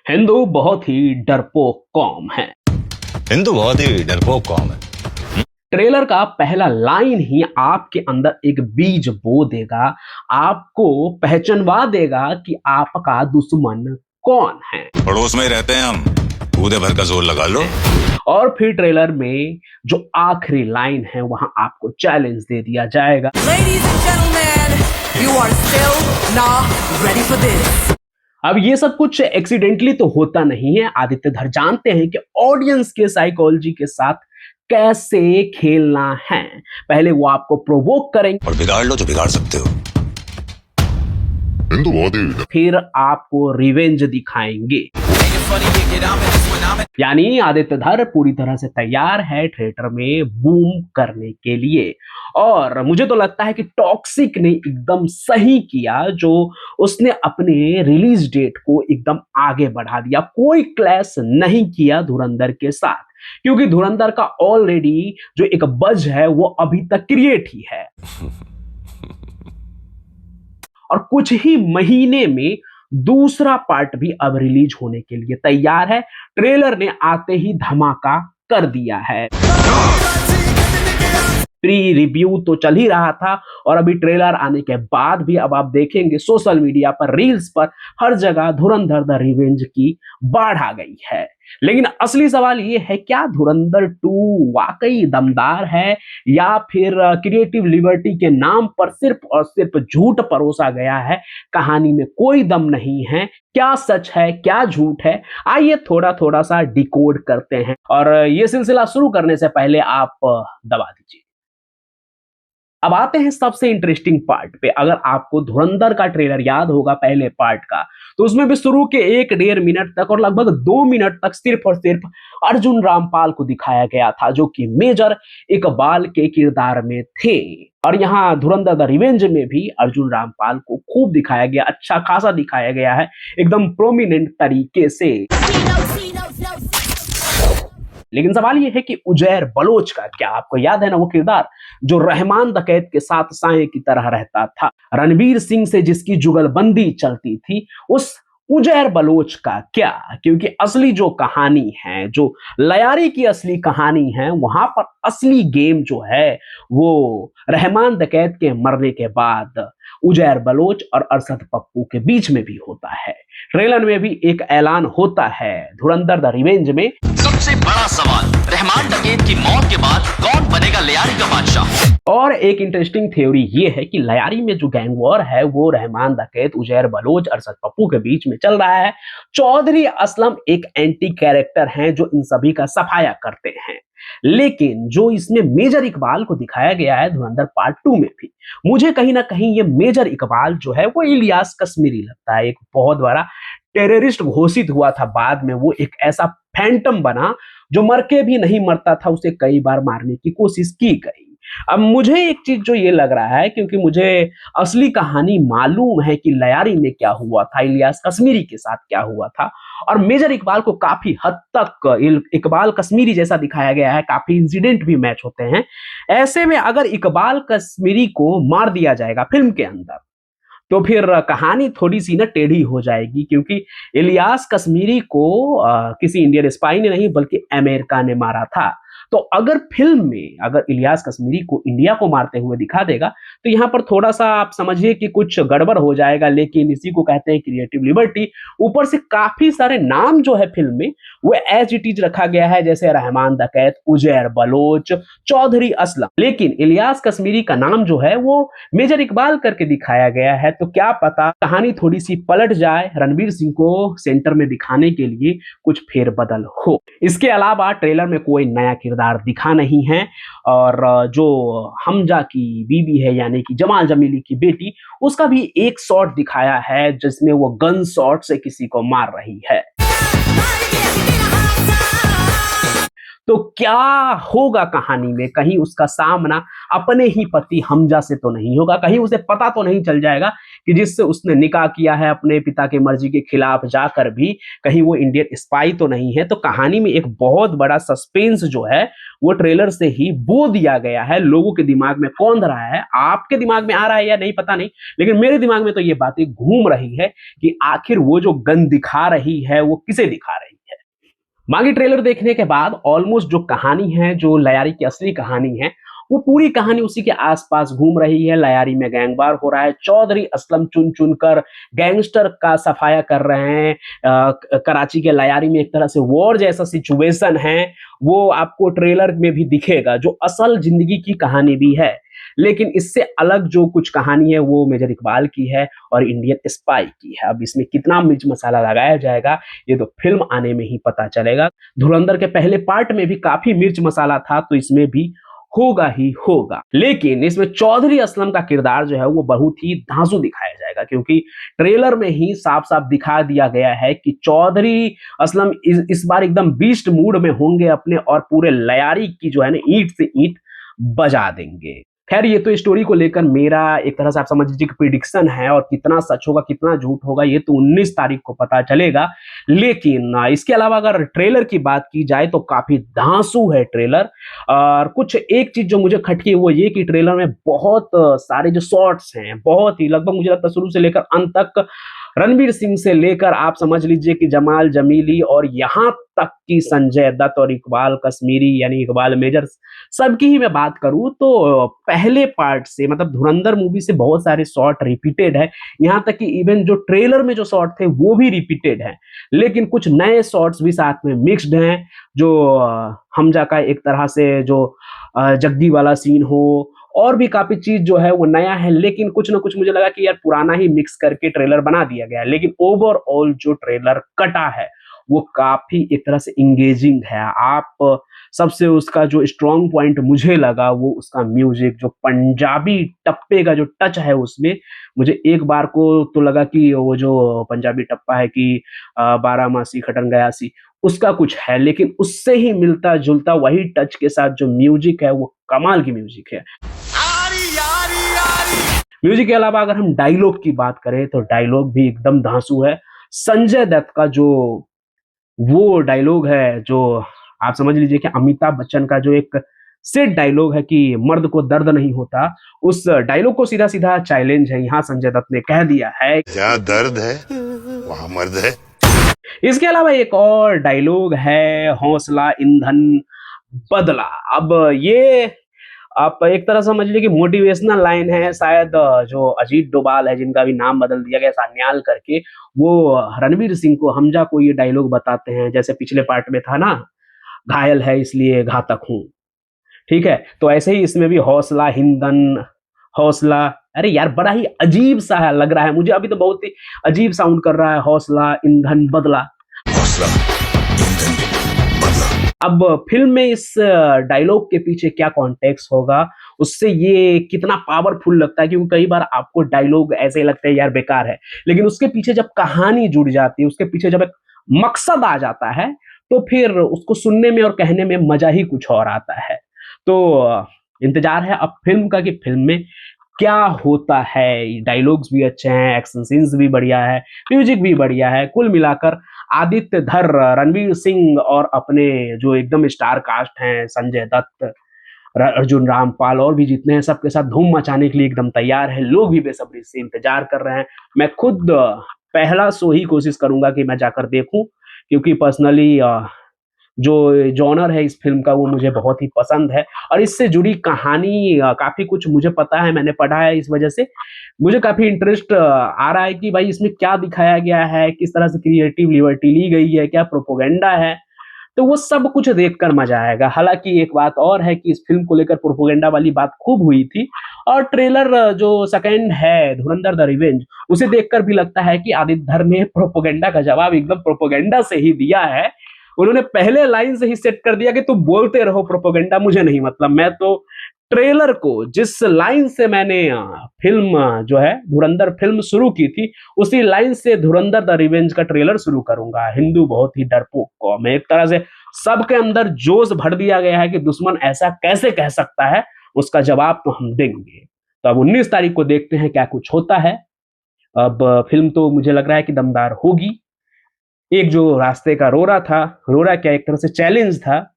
हिंदू बहुत ही डरपोक कौम है। हिंदू बहुत ही डरपोक कौम है। ट्रेलर का पहला लाइन ही आपके अंदर एक बीज बो देगा, आपको पहचानवा देगा कि आपका दुश्मन कौन है। पड़ोस में ही रहते हैं हम, कूदे भर का जोर लगा लो। और फिर ट्रेलर में जो आखिरी लाइन है वहां आपको चैलेंज दे दिया जाएगा। Ladies and gentlemen, you are still not ready for this. अब ये सब कुछ एक्सीडेंटली तो होता नहीं है। आदित्य धर जानते हैं कि ऑडियंस के साइकोलॉजी के साथ कैसे खेलना है। पहले वो आपको प्रोवोक करेंगे और बिगाड़ लो जो बिगाड़ सकते हो। हिंदू बहुत ही फिर आपको रिवेंज दिखाएंगे। यानी आदित्य धर पूरी तरह से तैयार है थिएटर में बूम करने के लिए। और मुझे तो लगता है कि टॉक्सिक ने एकदम सही किया जो उसने अपने रिलीज डेट को एकदम आगे बढ़ा दिया। कोई क्लैश नहीं किया धुरंधर के साथ, क्योंकि धुरंधर का ऑलरेडी जो एक बज है वो अभी तक क्रिएट ही है। और कुछ ही महीने में दूसरा पार्ट भी अब रिलीज होने के लिए तैयार है। ट्रेलर ने आते ही धमाका कर दिया है। प्री रिव्यू तो चल ही रहा था और अभी ट्रेलर आने के बाद भी अब आप देखेंगे सोशल मीडिया पर, रील्स पर, हर जगह धुरंधर द रिवेंज की बाढ़ आ गई है। लेकिन असली सवाल ये है, क्या धुरंधर 2 वाकई दमदार है या फिर क्रिएटिव लिबर्टी के नाम पर सिर्फ और सिर्फ झूठ परोसा गया है? कहानी में कोई दम नहीं है। क्या सच है, क्या झूठ है? आइए थोड़ा थोड़ा सा डिकोड करते हैं। और ये सिलसिला शुरू करने से पहले आप दबा दीजिए। अब आते हैं सबसे इंटरेस्टिंग पार्ट पे। अगर आपको धुरंधर का ट्रेलर याद होगा पहले पार्ट का, तो उसमें भी शुरू के 1-1.5 मिनट तक और लगभग 2 मिनट तक सिर्फ और सिर्फ अर्जुन रामपाल को दिखाया गया था, जो कि मेजर इकबाल के किरदार में थे। और यहाँ धुरंधर द रिवेंज में भी अर्जुन रामपाल को खूब दिखाया गया, अच्छा खासा दिखाया गया है, एकदम प्रोमिनेंट तरीके से। लेकिन सवाल यह है कि उजैर बलोच का क्या? आपको याद है ना वो किरदार जो रहमान डकैत के साथ साए की तरह रहता था, रणवीर सिंह से जिसकी जुगलबंदी चलती थी, उस उजैर बलोच का क्या? क्योंकि असली जो कहानी है, जो लयारी की असली कहानी है, वहां पर असली गेम जो है वो रहमान डकैत के मरने के बाद उजैर बलोच और अरशद पप्पू के बीच में भी होता है। ट्रेलर में भी एक ऐलान होता है धुरंधर द रिवेंज में। सबसे बड़ा सवाल, रहमान डकैत की मौत के बाद कौन बनेगा लयारी का बादशाह? और एक इंटरेस्टिंग थ्योरी ये है कि लयारी में जो गैंग वॉर है वो रहमान डकैत, उजैर बलोच, अरशद पप्पू के बीच में चल रहा है। चौधरी असलम एक एंटी कैरेक्टर हैं जो इन सभी का सफाया करते हैं। लेकिन जो इसमें मेजर इकबाल को दिखाया गया है धुरंधर पार्ट 2 में भी, मुझे कहीं ना कहीं ये मेजर इकबाल जो है वो इलियास कश्मीरी लगता है। एक बहुत बड़ा टेररिस्ट घोषित हुआ था, बाद में वो एक ऐसा फैंटम बना जो मर के भी नहीं मरता था, उसे कई बार मारने की कोशिश की गई। अब मुझे एक चीज जो ये लग रहा है, क्योंकि मुझे असली कहानी मालूम है कि लयारी में क्या हुआ था, इलियास कश्मीरी के साथ क्या हुआ था, और मेजर इकबाल को काफी हद तक इकबाल कश्मीरी जैसा दिखाया गया है, काफी इंसिडेंट भी मैच होते हैं। ऐसे में अगर इकबाल कश्मीरी को मार दिया जाएगा फिल्म के अंदर, तो फिर कहानी थोड़ी सी ना टेढ़ी हो जाएगी, क्योंकि इलियास कश्मीरी को किसी इंडियन स्पाई ने नहीं बल्कि अमेरिका ने मारा था। तो अगर फिल्म में अगर इलियास कश्मीरी को इंडिया को मारते हुए दिखा देगा तो यहाँ पर थोड़ा सा आप समझिए कि कुछ गड़बड़ हो जाएगा। लेकिन इसी को कहते हैं क्रिएटिव लिबर्टी। ऊपर से काफी सारे नाम जो है फिल्म में वो एज इट इज रखा गया है, जैसे रहमान डकैत, उजैर बलोच, चौधरी असलम। लेकिन इलियास कश्मीरी का नाम जो है वो मेजर इकबाल करके दिखाया गया है। तो क्या पता कहानी थोड़ी सी पलट जाए, रणवीर सिंह को सेंटर में दिखाने के लिए कुछ फेरबदल हो। इसके अलावा ट्रेलर में कोई नया किरदार दिखा नहीं है। और जो हमजा की बीवी है यानी कि जमाल जमीली की बेटी, उसका भी एक शॉट दिखाया है जिसमें वो गन शॉट से किसी को मार रही है। तो क्या होगा कहानी में? कहीं उसका सामना अपने ही पति हमजा से तो नहीं होगा, कहीं उसे पता तो नहीं चल जाएगा कि जिससे उसने निकाह किया है अपने पिता की मर्जी के खिलाफ जाकर भी, कहीं वो इंडियन स्पाई तो नहीं है। तो कहानी में एक बहुत बड़ा सस्पेंस जो है वो ट्रेलर से ही बो दिया गया है। लोगों के दिमाग में कौंध रहा है, आपके दिमाग में आ रहा है या नहीं पता नहीं, लेकिन मेरे दिमाग में तो ये बातें घूम रही है कि आखिर वो जो गन दिखा रही है वो किसे दिखा रही है। बाकी ट्रेलर देखने के बाद ऑलमोस्ट जो कहानी है, जो लयारी की असली कहानी है, वो पूरी कहानी उसी के आसपास घूम रही है। लयारी में गैंगवार हो रहा है, चौधरी असलम चुन चुन कर गैंगस्टर का सफाया कर रहे हैं। कराची के लयारी में एक तरह से वॉर जैसा सिचुएशन है, वो आपको ट्रेलर में भी दिखेगा, जो असल जिंदगी की कहानी भी है। लेकिन इससे अलग जो कुछ कहानी है वो मेजर इकबाल की है और इंडियन स्पाई की है। अब इसमें कितना मिर्च मसाला लगाया जाएगा ये तो फिल्म आने में ही पता चलेगा। धुरंधर के पहले पार्ट में भी काफी मिर्च मसाला था, तो इसमें भी होगा ही होगा। लेकिन इसमें चौधरी असलम का किरदार जो है वो बहुत ही धांसू दिखाया जाएगा, क्योंकि ट्रेलर में ही साफ साफ दिखा दिया गया है कि चौधरी असलम इस बार एकदम बीस्ट मूड में होंगे अपने, और पूरे लयारी की जो है ना ईंट से ईंट बजा देंगे। खैर ये तो स्टोरी को लेकर मेरा एक तरह से आप समझ लीजिए कि प्रिडिक्शन है, और कितना सच होगा कितना झूठ होगा ये तो 19 तारीख को पता चलेगा। लेकिन इसके अलावा अगर ट्रेलर की बात की जाए तो काफी धांसू है ट्रेलर। और कुछ एक चीज जो मुझे खटकी वो ये कि ट्रेलर में बहुत सारे जो शॉट्स हैं, बहुत ही लगभग मुझे लगता है शुरू से लेकर अंत तक रणवीर सिंह से लेकर आप समझ लीजिए कि जमाल जमीली और यहां तक कि संजय दत्त और इकबाल कश्मीरी यानी इकबाल मेजर, सबकी ही मैं बात करूं तो पहले पार्ट से मतलब धुरंधर मूवी से बहुत सारे शॉट रिपीटेड है। यहां तक कि इवन जो ट्रेलर में जो शॉट थे वो भी रिपीटेड है, लेकिन कुछ नए शॉट्स भी साथ में मिक्स्ड हैं। जो हमजा का एक तरह से जो जग्गी वाला सीन हो, और भी काफी चीज जो है वो नया है, लेकिन कुछ ना कुछ मुझे लगा कि यार पुराना ही मिक्स करके ट्रेलर बना दिया गया है। लेकिन ओवरऑल जो ट्रेलर कटा है वो काफी एक तरह से इंगेजिंग है। आप सबसे उसका जो स्ट्रॉन्ग पॉइंट मुझे लगा वो उसका म्यूजिक, जो पंजाबी टप्पे का जो टच है उसमें, मुझे एक बार को तो लगा कि वो जो पंजाबी टप्पा है कि 12 मासी खटन गयासी, उसका कुछ है, लेकिन उससे ही मिलता जुलता वही टच के साथ जो म्यूजिक है वो कमाल की म्यूजिक है। म्यूजिक के अलावा अगर हम डायलॉग की बात करें तो डायलॉग भी एकदम धांसू है। संजय दत्त का जो वो डायलॉग है, जो आप समझ लीजिए कि अमिताभ बच्चन का जो एक सेट डायलॉग है कि मर्द को दर्द नहीं होता, उस डायलॉग को सीधा सीधा चैलेंज है यहाँ संजय दत्त ने कह दिया है। जहाँ दर्द है वहाँ मर्द है। इसके अलावा एक और डायलॉग है, हौसला ईंधन बदला। अब ये आप एक तरह समझ लीजिए कि मोटिवेशनल लाइन है। शायद जो अजीत डोभाल है, जिनका भी नाम बदल दिया गया सान्याल करके, वो रणवीर सिंह को, हमजा को ये डायलॉग बताते हैं, जैसे पिछले पार्ट में था ना, घायल है इसलिए घातक हूं। ठीक है, तो ऐसे ही इसमें भी हौसला ईंधन, हौसला, अरे यार बड़ा ही अजीब सा लग रहा है मुझे, अभी तो बहुत ही अजीब साउंड कर रहा है, हौसला ईंधन बदला। अब फिल्म में इस डायलॉग के पीछे क्या कॉन्टेक्स्ट होगा, उससे ये कितना पावरफुल लगता है, क्योंकि कई बार आपको डायलॉग ऐसे लगता है यार बेकार है, लेकिन उसके पीछे जब कहानी जुड़ जाती है, उसके पीछे जब एक मकसद आ जाता है, तो फिर उसको सुनने में और कहने में मजा ही कुछ और आता है। तो इंतजार है अब फिल्म का कि फिल्म में क्या होता है। डायलॉग्स भी अच्छे हैं, एक्शन सीन्स भी बढ़िया है, म्यूजिक भी बढ़िया है। कुल मिलाकर आदित्य धर, रणवीर सिंह और अपने जो एकदम स्टार कास्ट हैं, संजय दत्त, अर्जुन रामपाल और भी जितने हैं, सबके साथ धूम मचाने के लिए एकदम तैयार है। लोग भी बेसब्री से इंतजार कर रहे हैं। मैं खुद पहला शो ही कोशिश करूंगा कि मैं जाकर देखूं, क्योंकि पर्सनली जो जॉनर है इस फिल्म का वो मुझे बहुत ही पसंद है, और इससे जुड़ी कहानी काफी कुछ मुझे पता है, मैंने पढ़ा है, इस वजह से मुझे काफी इंटरेस्ट आ रहा है कि भाई इसमें क्या दिखाया गया है, किस तरह से क्रिएटिव लिबर्टी ली गई है, क्या प्रोपोगेंडा है, तो वो सब कुछ देखकर मजा आएगा। हालांकि एक बात और है कि इस फिल्म को लेकर प्रोपोगेंडा वाली बात खूब हुई थी, और ट्रेलर जो सेकंड है धुरंधर द रिवेंज, उसे देखकर भी लगता है कि आदित्य धर ने प्रोपोगेंडा का जवाब एकदम प्रोपोगेंडा से ही दिया है। उन्होंने पहले लाइन से ही सेट कर दिया कि तुम बोलते रहो प्रोपोगेंडा, मुझे नहीं मतलब, मैं तो ट्रेलर को जिस लाइन से मैंने फिल्म जो है धुरंधर फिल्म शुरू की थी, उसी लाइन से धुरंधर द रिवेंज का ट्रेलर शुरू करूंगा। हिंदू बहुत ही डरपोक कौम है, एक तरह से सबके अंदर जोश भर दिया गया है कि दुश्मन ऐसा कैसे कह सकता है, उसका जवाब तो हम देंगे। तो अब 19 तारीख को देखते हैं क्या कुछ होता है। अब फिल्म तो मुझे लग रहा है कि दमदार होगी। एक जो रास्ते का रोरा था, रोरा क्या एक तरह से चैलेंज था,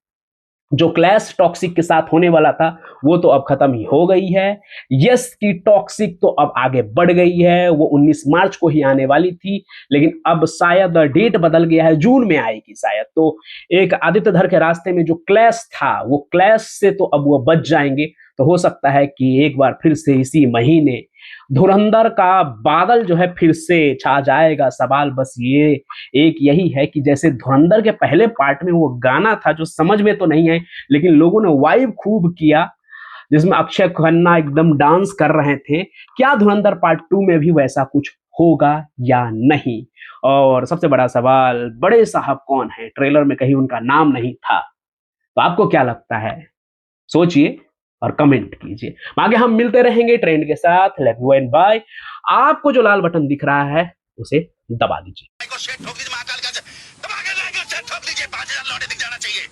जो क्लैश टॉक्सिक के साथ होने वाला था वो तो अब खत्म ही हो गई है। यस की टॉक्सिक तो अब आगे बढ़ गई है, वो 19 मार्च को ही आने वाली थी, लेकिन अब शायद डेट बदल गया है, जून में आएगी शायद। तो एक आदित्य धर के रास्ते में जो क्लैश था, वो क्लैश से तो अब वो बच जाएंगे। तो हो सकता है कि एक बार फिर से इसी महीने धुरंधर का बादल जो है फिर से छा जाएगा। सवाल बस ये एक यही है कि जैसे धुरंधर के पहले पार्ट में वो गाना था जो समझ में तो नहीं है, लेकिन लोगों ने वाइब खूब किया, जिसमें अक्षय खन्ना एकदम डांस कर रहे थे, क्या धुरंधर पार्ट 2 में भी वैसा कुछ होगा या नहीं? और सबसे बड़ा सवाल, बड़े साहब कौन है? ट्रेलर में कहीं उनका नाम नहीं था। तो आपको क्या लगता है? सोचिए और कमेंट कीजिए। आगे हम मिलते रहेंगे ट्रेंड के साथ। Love you and bye. आपको जो लाल बटन दिख रहा है उसे दबा दीजिए। को शेर ठोक दीजिए, महाकाल का दबा के लाइक और शेर ठोक दीजिए, 5000 लौटे दिख जाना चाहिए।